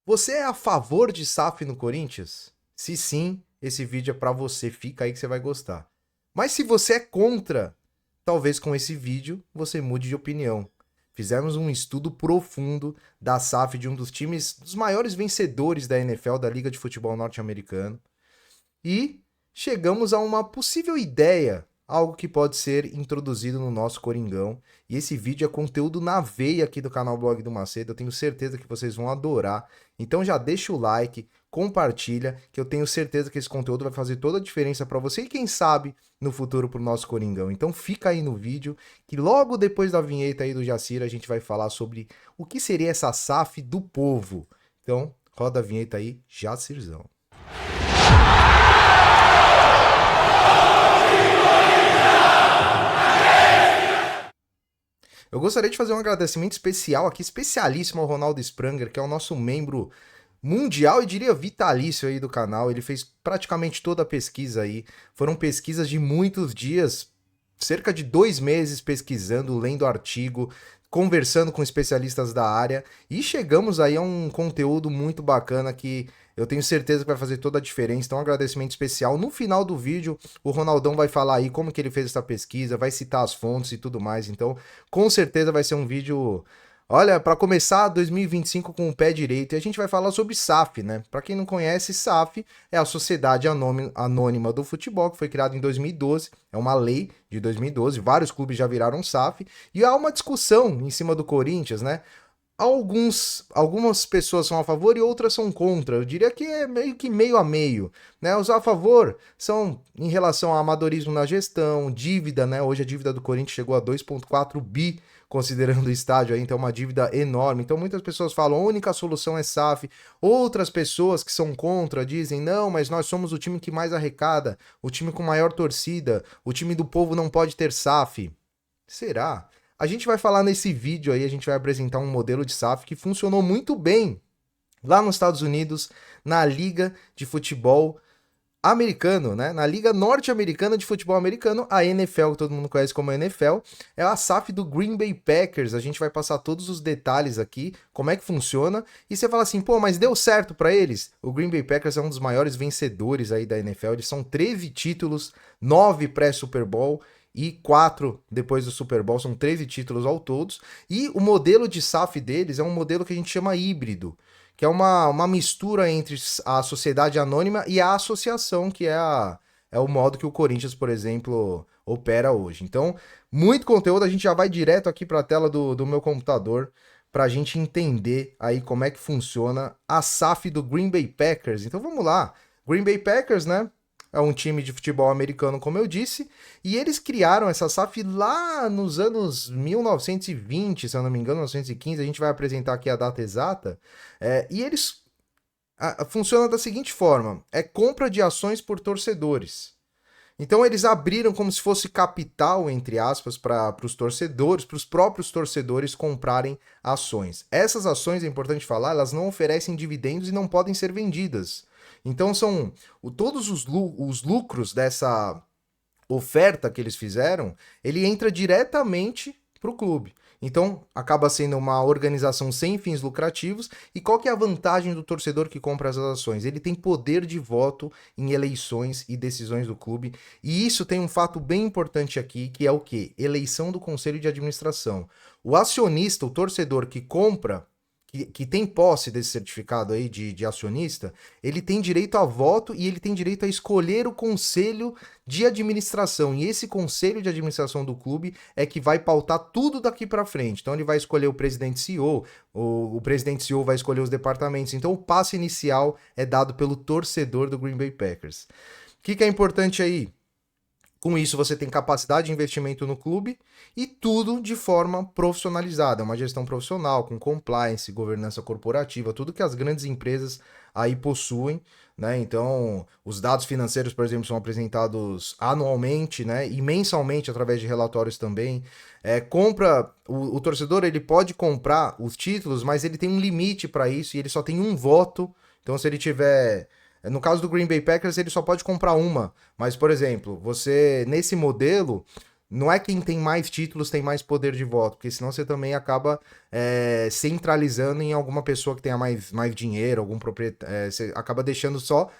Você é a favor de SAF no Corinthians? Se sim, esse vídeo é pra você, fica aí que você vai gostar. Mas se você é contra, talvez com esse vídeo você mude de opinião. Fizemos um estudo profundo da SAF de um dos times, dos maiores vencedores da NFL, da Liga de Futebol Norte-Americano, e chegamos a uma possível ideia, algo que pode ser introduzido no nosso Coringão. E esse vídeo é conteúdo na veia aqui do canal Blog do Macedo, eu tenho certeza que vocês vão adorar. Então já deixa o like, compartilha, que eu tenho certeza que esse conteúdo vai fazer toda a diferença para você e quem sabe no futuro pro nosso Coringão. Então fica aí no vídeo, que logo depois da vinheta aí do Jacira a gente vai falar sobre o que seria essa SAF do povo. Então roda a vinheta aí, Jacirzão. Eu gostaria de fazer um agradecimento especial aqui, especialíssimo ao Ronaldo Spranger, que é o nosso membro mundial e diria vitalício aí do canal. Ele fez praticamente toda a pesquisa aí. Foram pesquisas de muitos dias, cerca de 2 meses pesquisando, lendo artigo, conversando com especialistas da área e chegamos aí a um conteúdo muito bacana que eu tenho certeza que vai fazer toda a diferença. Então, um agradecimento especial. No final do vídeo, o Ronaldão vai falar aí como que ele fez essa pesquisa, vai citar as fontes e tudo mais. Então, com certeza vai ser um vídeo. Olha, para começar 2025 com o pé direito, e a gente vai falar sobre SAF, né? Para quem não conhece, SAF é a Sociedade Anônima do Futebol, que foi criada em 2012, é uma lei de 2012, vários clubes já viraram SAF, e há uma discussão em cima do Corinthians, né? Algumas pessoas são a favor e outras são contra. Eu diria que é meio que meio a meio, né? Os a favor são em relação ao amadorismo na gestão, dívida, né? Hoje a dívida do Corinthians chegou a 2,4 bi, considerando o estádio aí, então é uma dívida enorme. Então muitas pessoas falam, a única solução é SAF. Outras pessoas que são contra dizem, não, mas nós somos o time que mais arrecada, o time com maior torcida, o time do povo não pode ter SAF. Será? A gente vai falar nesse vídeo aí, a gente vai apresentar um modelo de SAF que funcionou muito bem lá nos Estados Unidos, na Liga de Futebol Americano, né? Na Liga Norte-Americana de Futebol Americano, a NFL, que todo mundo conhece como NFL, é a SAF do Green Bay Packers. A gente vai passar todos os detalhes aqui, como é que funciona. E você fala assim, pô, mas deu certo para eles? O Green Bay Packers é um dos maiores vencedores aí da NFL. Eles são 13 títulos, 9 pré-Super Bowl e 4 depois do Super Bowl, são 13 títulos ao todos. E o modelo de SAF deles é um modelo que a gente chama híbrido, que é uma mistura entre a sociedade anônima e a associação, que é o modo que o Corinthians, por exemplo, opera hoje. Então, muito conteúdo, a gente já vai direto aqui para a tela do meu computador para a gente entender aí como é que funciona a SAF do Green Bay Packers. Então vamos lá. Green Bay Packers, né? É um time de futebol americano, como eu disse, e eles criaram essa SAF lá nos anos 1920, se eu não me engano, 1915, a gente vai apresentar aqui a data exata, e eles funciona da seguinte forma: é compra de ações por torcedores. Então eles abriram como se fosse capital, entre aspas, para os torcedores, para os próprios torcedores comprarem ações. Essas ações, é importante falar, elas não oferecem dividendos e não podem ser vendidas. Então são todos os lucros dessa oferta que eles fizeram, ele entra diretamente para o clube. Então, acaba sendo uma organização sem fins lucrativos. E qual que é a vantagem do torcedor que compra as ações? Ele tem poder de voto em eleições e decisões do clube. E isso tem um fato bem importante aqui, que é o quê? Eleição do conselho de administração. O acionista, o torcedor que compra, que tem posse desse certificado aí de acionista, ele tem direito a voto e ele tem direito a escolher o conselho de administração. E esse conselho de administração do clube é que vai pautar tudo daqui para frente. Então ele vai escolher o presidente CEO, o presidente CEO vai escolher os departamentos. Então o passe inicial é dado pelo torcedor do Green Bay Packers. O que é importante aí? Com isso, você tem capacidade de investimento no clube e tudo de forma profissionalizada. Uma gestão profissional, com compliance, governança corporativa, tudo que as grandes empresas aí possuem, né? Então, os dados financeiros, por exemplo, são apresentados anualmente, né? E mensalmente através de relatórios também. O torcedor ele pode comprar os títulos, mas ele tem um limite para isso e ele só tem um voto. Então, se ele tiver no caso do Green Bay Packers, ele só pode comprar uma. Mas, por exemplo, você, nesse modelo, não é quem tem mais títulos tem mais poder de voto, porque senão você também acaba centralizando em alguma pessoa que tenha mais dinheiro, algum proprietário, você acaba deixando só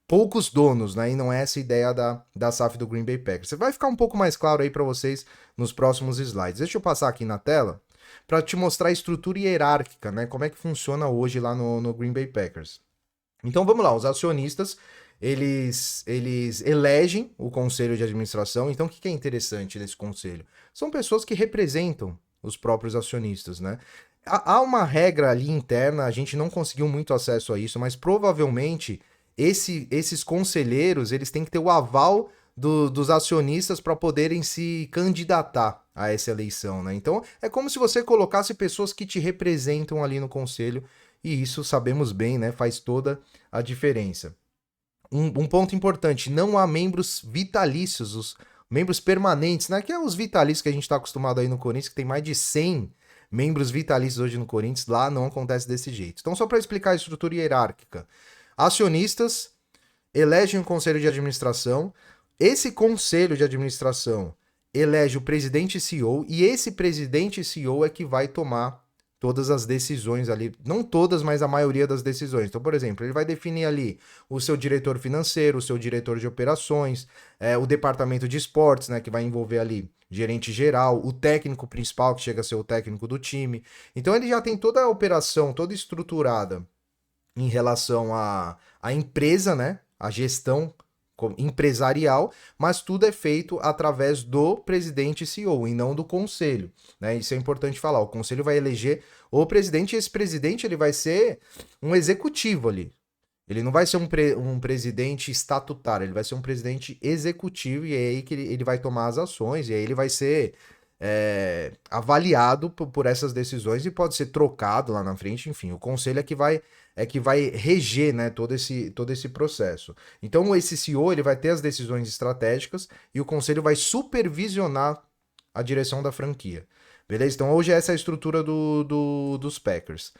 poucos donos, né? E não é essa a ideia da SAF do Green Bay Packers. Você vai ficar um pouco mais claro aí para vocês nos próximos slides. Deixa eu passar aqui na tela para te mostrar a estrutura hierárquica, né? Como é que funciona hoje lá no Green Bay Packers. Então vamos lá, os acionistas, eles elegem o conselho de administração. Então o que é interessante nesse conselho? São pessoas que representam os próprios acionistas, né? Há uma regra ali interna, a gente não conseguiu muito acesso a isso, mas provavelmente esses conselheiros, eles têm que ter o aval dos acionistas para poderem se candidatar a essa eleição, né? Então é como se você colocasse pessoas que te representam ali no conselho, e isso sabemos bem, né? Faz toda a diferença. Um ponto importante, não há membros vitalícios, os membros permanentes, né? Que é os vitalícios que a gente está acostumado aí no Corinthians, que tem mais de 100 membros vitalícios hoje no Corinthians, lá não acontece desse jeito. Então, só para explicar a estrutura hierárquica. Acionistas elegem um conselho de administração, esse conselho de administração elege o presidente e CEO, e esse presidente e CEO é que vai tomar todas as decisões ali, não todas, mas a maioria das decisões. Então, por exemplo, ele vai definir ali o seu diretor financeiro, o seu diretor de operações, o departamento de esportes, né, que vai envolver ali gerente geral, o técnico principal, que chega a ser o técnico do time. Então, ele já tem toda a operação, toda estruturada em relação à empresa, né, a gestão empresarial, mas tudo é feito através do presidente e CEO e não do conselho, né? Isso é importante falar. O conselho vai eleger o presidente, e esse presidente ele vai ser um executivo ali. Ele não vai ser um presidente estatutário, ele vai ser um presidente executivo, e é aí que ele vai tomar as ações, e aí ele vai ser avaliado por essas decisões e pode ser trocado lá na frente. Enfim, o conselho é que vai reger, né, todo esse processo. Então esse CEO ele vai ter as decisões estratégicas e o conselho vai supervisionar a direção da franquia. Beleza? Então hoje essa é a estrutura dos Packers.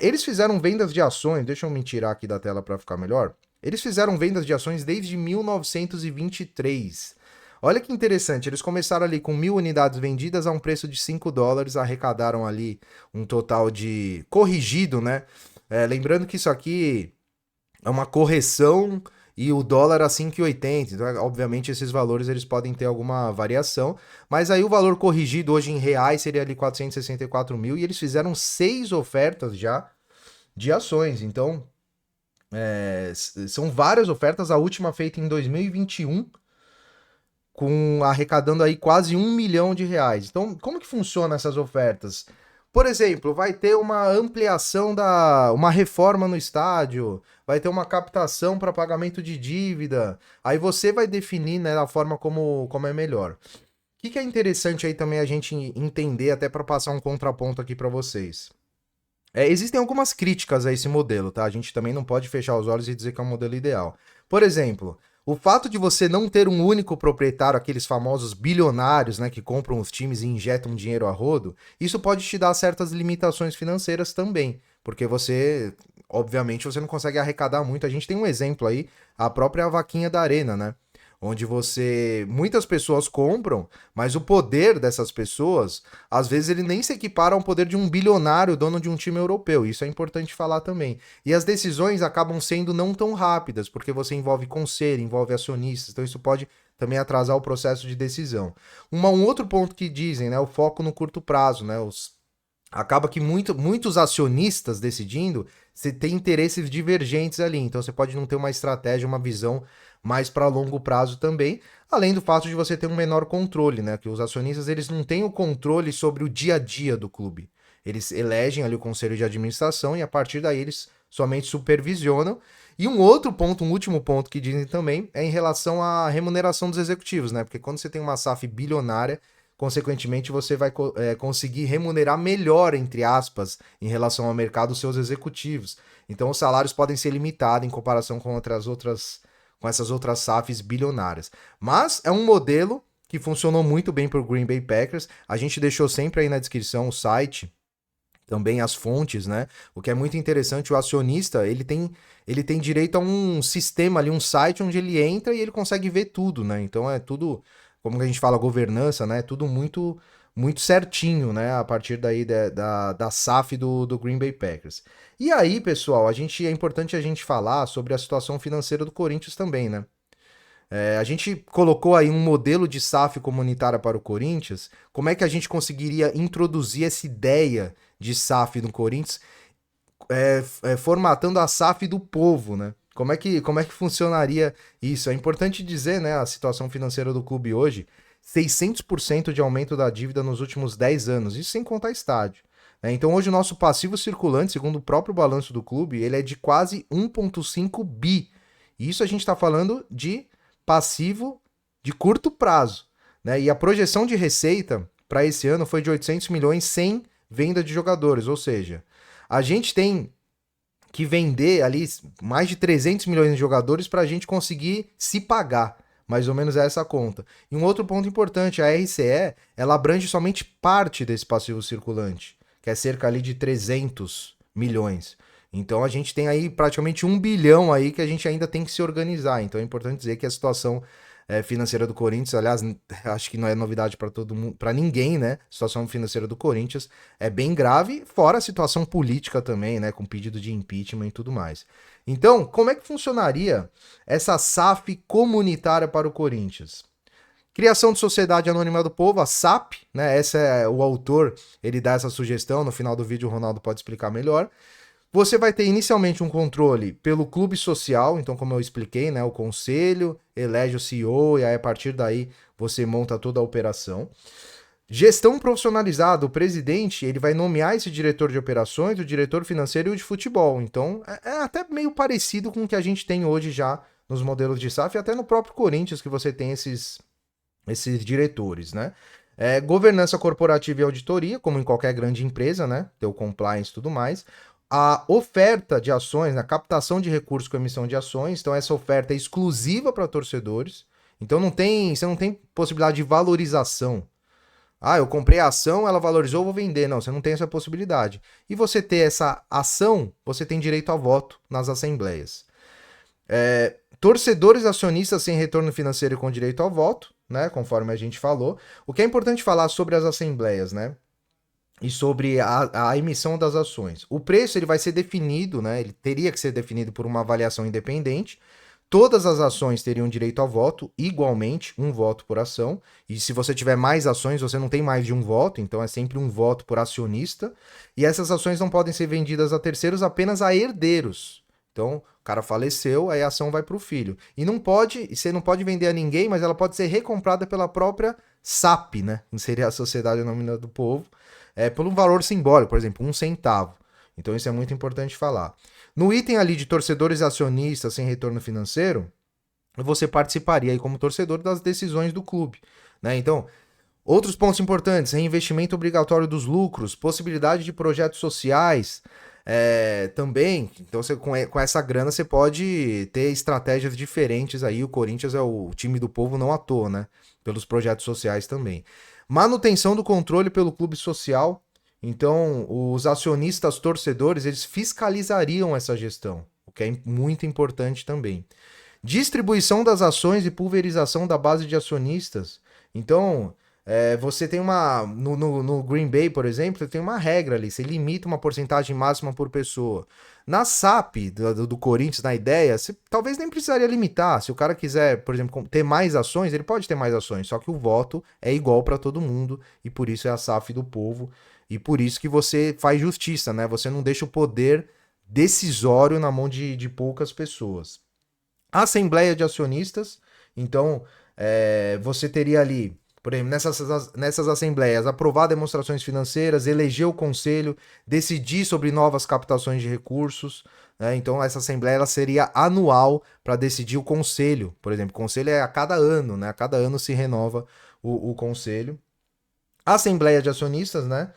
Eles fizeram vendas de ações, deixa eu me tirar aqui da tela para ficar melhor. Eles fizeram vendas de ações desde 1923. Olha que interessante, eles começaram ali com 1.000 unidades vendidas a um preço de $5, arrecadaram ali um total de corrigido, né? Lembrando que isso aqui é uma correção e o dólar a 5,80. Então, obviamente, esses valores eles podem ter alguma variação. Mas aí o valor corrigido hoje em reais seria ali 464 mil. E eles fizeram 6 ofertas já de ações. Então, são várias ofertas. A última feita em 2021, arrecadando aí quase R$1 milhão. Então, como que funciona essas ofertas? Por exemplo, vai ter uma ampliação uma reforma no estádio, vai ter uma captação para pagamento de dívida. Aí você vai definir, né, a forma como é melhor. O que é interessante aí também a gente entender, até para passar um contraponto aqui para vocês. Existem algumas críticas a esse modelo, tá? A gente também não pode fechar os olhos e dizer que é um modelo ideal. Por exemplo, o fato de você não ter um único proprietário, aqueles famosos bilionários, né, que compram os times e injetam dinheiro a rodo, isso pode te dar certas limitações financeiras também, porque você, obviamente, você não consegue arrecadar muito. A gente tem um exemplo aí, a própria vaquinha da Arena, né? Onde muitas pessoas compram, mas o poder dessas pessoas, às vezes ele nem se equipara ao poder de um bilionário dono de um time europeu. Isso é importante falar também. E as decisões acabam sendo não tão rápidas, porque você envolve conselho, envolve acionistas, então isso pode também atrasar o processo de decisão. Um outro ponto que dizem, né, o foco no curto prazo, né, acaba que muitos acionistas decidindo, você tem interesses divergentes ali, então você pode não ter uma estratégia, uma visão mais para longo prazo também, além do fato de você ter um menor controle, né? Que os acionistas eles não têm o controle sobre o dia a dia do clube. Eles elegem ali o conselho de administração e a partir daí eles somente supervisionam. E um último ponto que dizem também é em relação à remuneração dos executivos, né? Porque quando você tem uma SAF bilionária, consequentemente você vai conseguir remunerar melhor, entre aspas, em relação ao mercado, os seus executivos. Então os salários podem ser limitados em comparação com essas outras SAFs bilionárias. Mas é um modelo que funcionou muito bem para o Green Bay Packers. A gente deixou sempre aí na descrição o site, também as fontes, né? O que é muito interessante, o acionista, ele tem direito a um sistema ali, um site onde ele entra e ele consegue ver tudo, né? Então é tudo como a gente fala, governança, né? Tudo muito, muito certinho, né? A partir daí da SAF do Green Bay Packers. E aí, pessoal, é importante a gente falar sobre a situação financeira do Corinthians também, né? A gente colocou aí um modelo de SAF comunitária para o Corinthians. Como é que a gente conseguiria introduzir essa ideia de SAF no Corinthians, formatando a SAF do povo, né? Como é que funcionaria isso? É importante dizer, né, a situação financeira do clube hoje, 600% de aumento da dívida nos últimos 10 anos, isso sem contar estádio. Então hoje o nosso passivo circulante, segundo o próprio balanço do clube, ele é de quase 1,5 bi. E isso a gente está falando de passivo de curto prazo, né? E a projeção de receita para esse ano foi de 800 milhões sem venda de jogadores, ou seja, a gente tem que vender ali mais de 300 milhões de jogadores para a gente conseguir se pagar. Mais ou menos é essa conta. E um outro ponto importante, a RCE, ela abrange somente parte desse passivo circulante, que é cerca ali de 300 milhões. Então a gente tem aí praticamente 1 bilhão aí que a gente ainda tem que se organizar. Então é importante dizer que a situação financeira do Corinthians, aliás, acho que não é novidade para todo mundo, para ninguém, né? A situação financeira do Corinthians é bem grave, fora a situação política também, né? Com pedido de impeachment e tudo mais. Então, como é que funcionaria essa SAF comunitária para o Corinthians? Criação de Sociedade Anônima do Povo, a SAP, né? Esse é o autor, ele dá essa sugestão, no final do vídeo o Ronaldo pode explicar melhor. Você vai ter inicialmente um controle pelo clube social, então como eu expliquei, né, o conselho elege o CEO e aí a partir daí você monta toda a operação. Gestão profissionalizada, o presidente ele vai nomear esse diretor de operações, o diretor financeiro e o de futebol. Então é até meio parecido com o que a gente tem hoje já nos modelos de SAF e até no próprio Corinthians que você tem esses diretores, né? Governança corporativa e auditoria, como em qualquer grande empresa, né? Ter o compliance e tudo mais. A oferta de ações, a captação de recursos com emissão de ações, então essa oferta é exclusiva para torcedores. Então você não tem possibilidade de valorização. Ah, eu comprei a ação, ela valorizou, vou vender. Não, você não tem essa possibilidade. E você ter essa ação, você tem direito a voto nas assembleias. Torcedores acionistas sem retorno financeiro e com direito ao voto, né? Conforme a gente falou. O que é importante falar sobre as assembleias, né? E sobre a emissão das ações. O preço ele vai ser definido, né? Ele teria que ser definido por uma avaliação independente. Todas as ações teriam direito ao voto, igualmente, um voto por ação. E se você tiver mais ações, você não tem mais de um voto, então é sempre um voto por acionista. E essas ações não podem ser vendidas a terceiros, apenas a herdeiros. Então, o cara faleceu, aí a ação vai para o filho. E você não pode vender a ninguém, mas ela pode ser recomprada pela própria SAP, né? Que seria a Sociedade Anônima do Povo, por um valor simbólico, por exemplo, 1 centavo. Então isso é muito importante falar. No item ali de torcedores e acionistas sem retorno financeiro, você participaria aí como torcedor das decisões do clube, né? Então, outros pontos importantes, reinvestimento obrigatório dos lucros, possibilidade de projetos sociais, também, então com essa grana você pode ter estratégias diferentes aí, o Corinthians é o time do povo não à toa, né? Pelos projetos sociais também. Manutenção do controle pelo clube social, então os acionistas torcedores, eles fiscalizariam essa gestão, o que é muito importante também. Distribuição das ações e pulverização da base de acionistas, então você tem no Green Bay, por exemplo, você tem uma regra ali, você limita uma porcentagem máxima por pessoa. Na SAP do Corinthians, na ideia, você talvez nem precisaria limitar. Se o cara quiser, por exemplo, ter mais ações, ele pode ter mais ações, só que o voto é igual para todo mundo e por isso é a SAF do povo e por isso que você faz justiça, né? Você não deixa o poder decisório na mão de poucas pessoas. Assembleia de acionistas, então você teria ali, por exemplo, nessas assembleias, aprovar demonstrações financeiras, eleger o conselho, decidir sobre novas captações de recursos, né? Então essa assembleia ela seria anual para decidir o conselho, por exemplo, o conselho é a cada ano, né? A cada ano se renova o conselho. Assembleia de acionistas, né?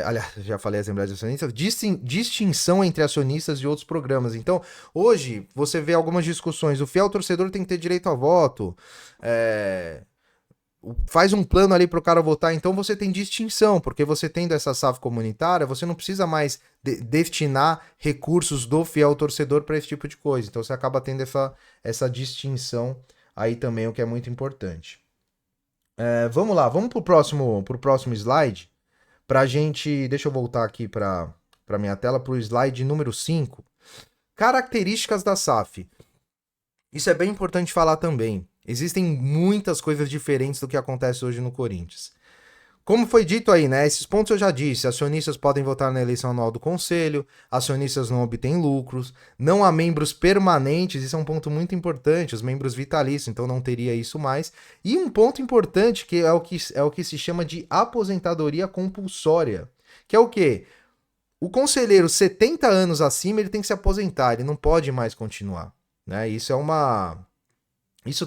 Aliás, já falei Assembleia de Acionistas, distinção entre acionistas e outros programas. Então, hoje, você vê algumas discussões, o fiel torcedor tem que ter direito a voto, faz um plano ali para o cara votar, então você tem distinção, porque você tendo essa SAF comunitária, você não precisa mais destinar recursos do fiel torcedor para esse tipo de coisa. Então, você acaba tendo essa distinção aí também, o que é muito importante. Vamos lá, vamos pro próximo slide. Pra gente. Deixa eu voltar aqui pra minha tela, pro slide número 5. Características da SAF. Isso é bem importante falar também. Existem muitas coisas diferentes do que acontece hoje no Corinthians. Como foi dito aí, né? Esses pontos eu já disse. Acionistas podem votar na eleição anual do conselho, acionistas não obtêm lucros, não há membros permanentes, isso é um ponto muito importante, os membros vitalícios, então não teria isso mais. E um ponto importante que é o que se chama de aposentadoria compulsória, que é o quê? O conselheiro 70 anos acima, ele tem que se aposentar, ele não pode mais continuar, né? Isso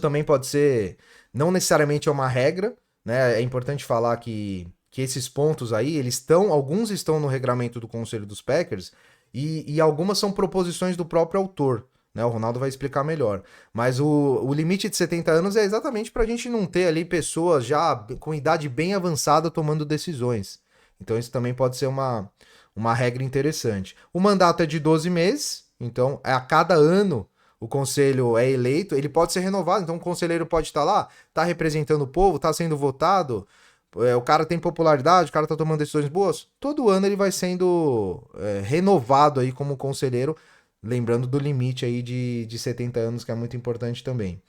também pode ser, não necessariamente é uma regra, né? É importante falar que esses pontos aí, alguns estão no regramento do Conselho dos Packers e algumas são proposições do próprio autor, né? O Ronaldo vai explicar melhor. Mas o limite de 70 anos é exatamente para a gente não ter ali pessoas já com idade bem avançada tomando decisões. Então isso também pode ser uma regra interessante. O mandato é de 12 meses, então a cada ano o conselho é eleito, ele pode ser renovado, então o conselheiro pode estar lá, tá representando o povo, tá sendo votado, o cara tem popularidade, o cara tá tomando decisões boas, todo ano ele vai sendo renovado aí como conselheiro, lembrando do limite aí de 70 anos, que é muito importante também.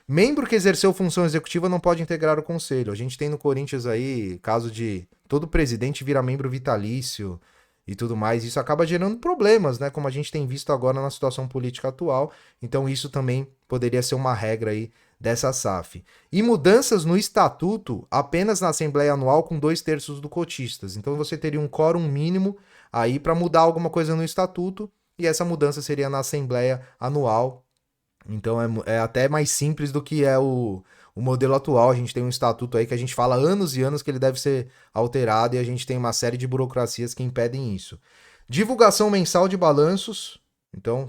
Membro que exerceu função executiva não pode integrar o conselho. A gente tem no Corinthians aí caso de todo presidente vira membro vitalício, e tudo mais, isso acaba gerando problemas, né? Como a gente tem visto agora na situação política atual. Então, isso também poderia ser uma regra aí dessa SAF. E mudanças no estatuto apenas na Assembleia Anual com 2/3 dos cotistas. Então, você teria um quórum mínimo aí para mudar alguma coisa no estatuto, e essa mudança seria na Assembleia Anual. Então é até mais simples do que é o modelo atual. A gente tem um estatuto aí que a gente fala há anos e anos que ele deve ser alterado e a gente tem uma série de burocracias que impedem isso. Divulgação mensal de balanços. Então,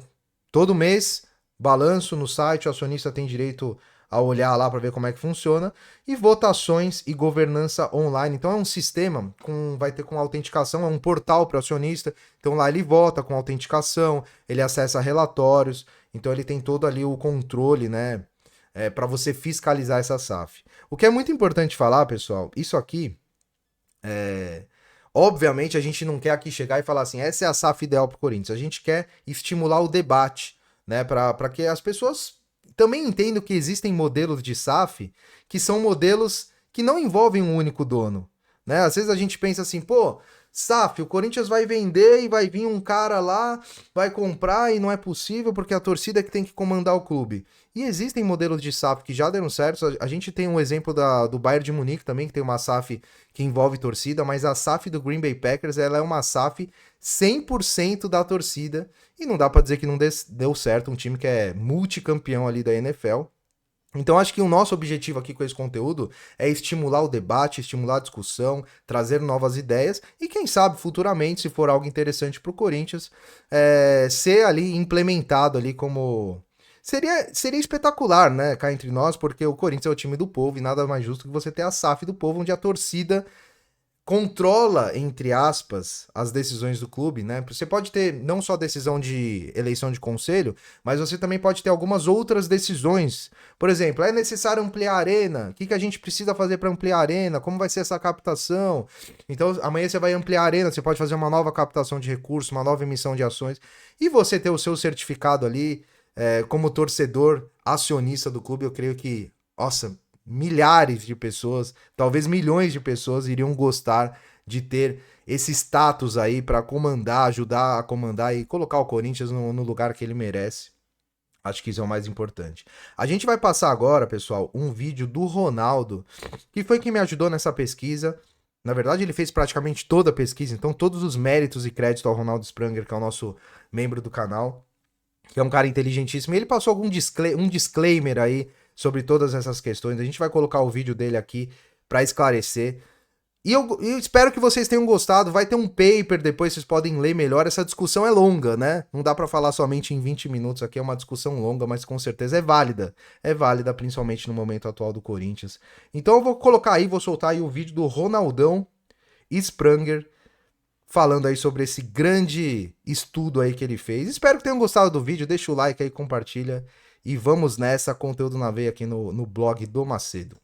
todo mês, balanço no site, o acionista tem direito a olhar lá para ver como é que funciona. E votações e governança online. Então é um sistema vai ter com autenticação, é um portal para o acionista. Então lá ele vota com autenticação, ele acessa relatórios. Então ele tem todo ali o controle, né? Para você fiscalizar essa SAF. O que é muito importante falar, pessoal, isso aqui, obviamente a gente não quer aqui chegar e falar assim, essa é a SAF ideal para o Corinthians. A gente quer estimular o debate, né? Para que as pessoas também entendam que existem modelos de SAF que são modelos que não envolvem um único dono, né? Às vezes a gente pensa assim, pô, SAF, o Corinthians vai vender e vai vir um cara lá, vai comprar e não é possível porque a torcida é que tem que comandar o clube. E existem modelos de SAF que já deram certo. A gente tem um exemplo do Bayern de Munique também, que tem uma SAF que envolve torcida, mas a SAF do Green Bay Packers ela é uma SAF 100% da torcida. E não dá pra dizer que não deu certo, um time que é multicampeão ali da NFL. Então acho que o nosso objetivo aqui com esse conteúdo é estimular o debate, estimular a discussão, trazer novas ideias e quem sabe futuramente, se for algo interessante para o Corinthians, ser ali implementado ali como... Seria espetacular, né, cá entre nós, porque o Corinthians é o time do povo e nada mais justo que você ter a SAF do povo, onde a torcida controla, entre aspas, as decisões do clube, né? Você pode ter não só decisão de eleição de conselho, mas você também pode ter algumas outras decisões. Por exemplo, é necessário ampliar a arena? O que a gente precisa fazer para ampliar a arena? Como vai ser essa captação? Então, amanhã você vai ampliar a arena, você pode fazer uma nova captação de recursos, uma nova emissão de ações, e você ter o seu certificado ali, como torcedor acionista do clube, eu creio que, nossa, milhares de pessoas, talvez milhões de pessoas iriam gostar de ter esse status aí para comandar, ajudar a comandar e colocar o Corinthians no lugar que ele merece. Acho que isso é o mais importante. A gente vai passar agora, pessoal, um vídeo do Ronaldo, que foi quem me ajudou nessa pesquisa. Na verdade, ele fez praticamente toda a pesquisa, então todos os méritos e créditos ao Ronaldo Spranger, que é o nosso membro do canal, que é um cara inteligentíssimo. E ele passou um disclaimer aí sobre todas essas questões. A gente vai colocar o vídeo dele aqui para esclarecer. E eu espero que vocês tenham gostado. Vai ter um paper depois, vocês podem ler melhor. Essa discussão é longa, né? Não dá para falar somente em 20 minutos. Aqui é uma discussão longa, mas com certeza é válida. É válida, principalmente no momento atual do Corinthians. Então eu vou colocar aí, vou soltar aí o vídeo do Ronaldão Spranger falando aí sobre esse grande estudo aí que ele fez. Espero que tenham gostado do vídeo. Deixa o like aí, compartilha. E vamos nessa, conteúdo na veia aqui no blog do Macedo.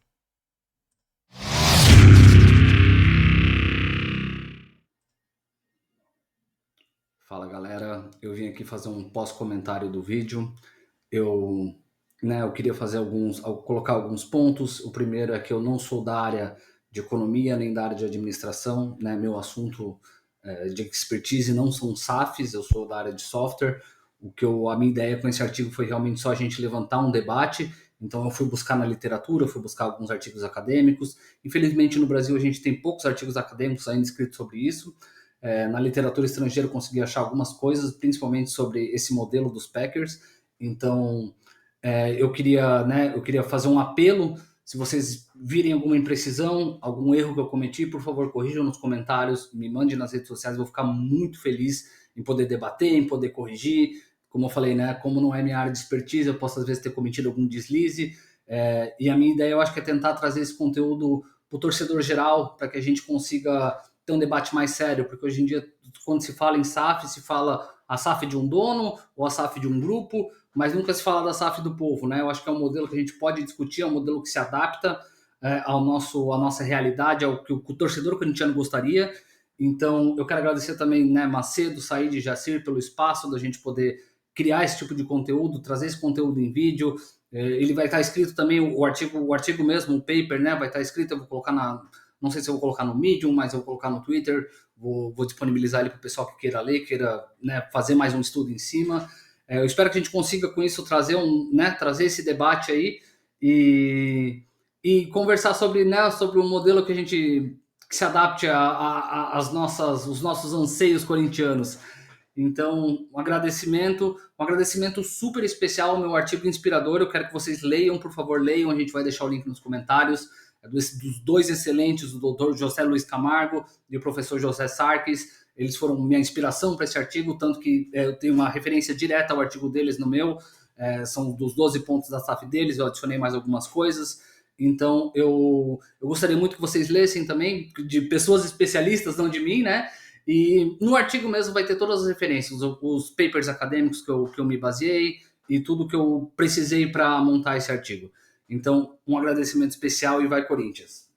Fala galera, eu vim aqui fazer um pós-comentário do vídeo. Eu, eu queria colocar alguns pontos. O primeiro é que eu não sou da área de economia nem da área de administração, né? Meu assunto de expertise não são SAFs, eu sou da área de software. A minha ideia com esse artigo foi realmente só a gente levantar um debate. Então eu fui buscar na literatura, eu fui buscar alguns artigos acadêmicos. Infelizmente no Brasil a gente tem poucos artigos acadêmicos ainda escritos sobre isso. Na literatura estrangeira eu consegui achar algumas coisas, principalmente sobre esse modelo dos Packers. Então, eu queria fazer um apelo. Se vocês virem alguma imprecisão, algum erro que eu cometi, por favor, corrijam nos comentários, me mandem nas redes sociais, eu vou ficar muito feliz em poder debater, em poder corrigir. Como eu falei, né, como não é minha área de expertise, eu posso às vezes ter cometido algum deslize. E a minha ideia, eu acho que é tentar trazer esse conteúdo para o torcedor geral, para que a gente consiga ter um debate mais sério, porque hoje em dia, quando se fala em SAF, se fala a SAF de um dono ou a SAF de um grupo, mas nunca se fala da SAF do povo, né? Eu acho que é um modelo que a gente pode discutir, é um modelo que se adapta à nossa realidade, ao que o torcedor corintiano gostaria. Então, eu quero agradecer também, né, Macedo, Said e Jacir pelo espaço da gente poder criar esse tipo de conteúdo, trazer esse conteúdo em vídeo. Ele vai estar escrito também, o artigo mesmo, o paper, né, vai estar escrito, eu vou colocar não sei se eu vou colocar no Medium, mas eu vou colocar no Twitter, vou disponibilizar ele para o pessoal que queira ler, queira, né, fazer mais um estudo em cima. Eu espero que a gente consiga com isso trazer esse debate aí e conversar sobre, né, sobre um modelo que se adapte os nossos anseios corintianos. Então, um agradecimento super especial ao meu artigo inspirador. Eu quero que vocês leiam, por favor, leiam. A gente vai deixar o link nos comentários. Dos dois excelentes, o doutor José Luiz Camargo e o professor José Sarkis. Eles foram minha inspiração para esse artigo, tanto que eu tenho uma referência direta ao artigo deles no meu. São dos 12 pontos da SAF deles, eu adicionei mais algumas coisas. Então, eu gostaria muito que vocês lessem também, de pessoas especialistas, não de mim, né? E no artigo mesmo vai ter todas as referências, os papers acadêmicos que eu me baseei e tudo que eu precisei para montar esse artigo. Então, um agradecimento especial e vai Corinthians!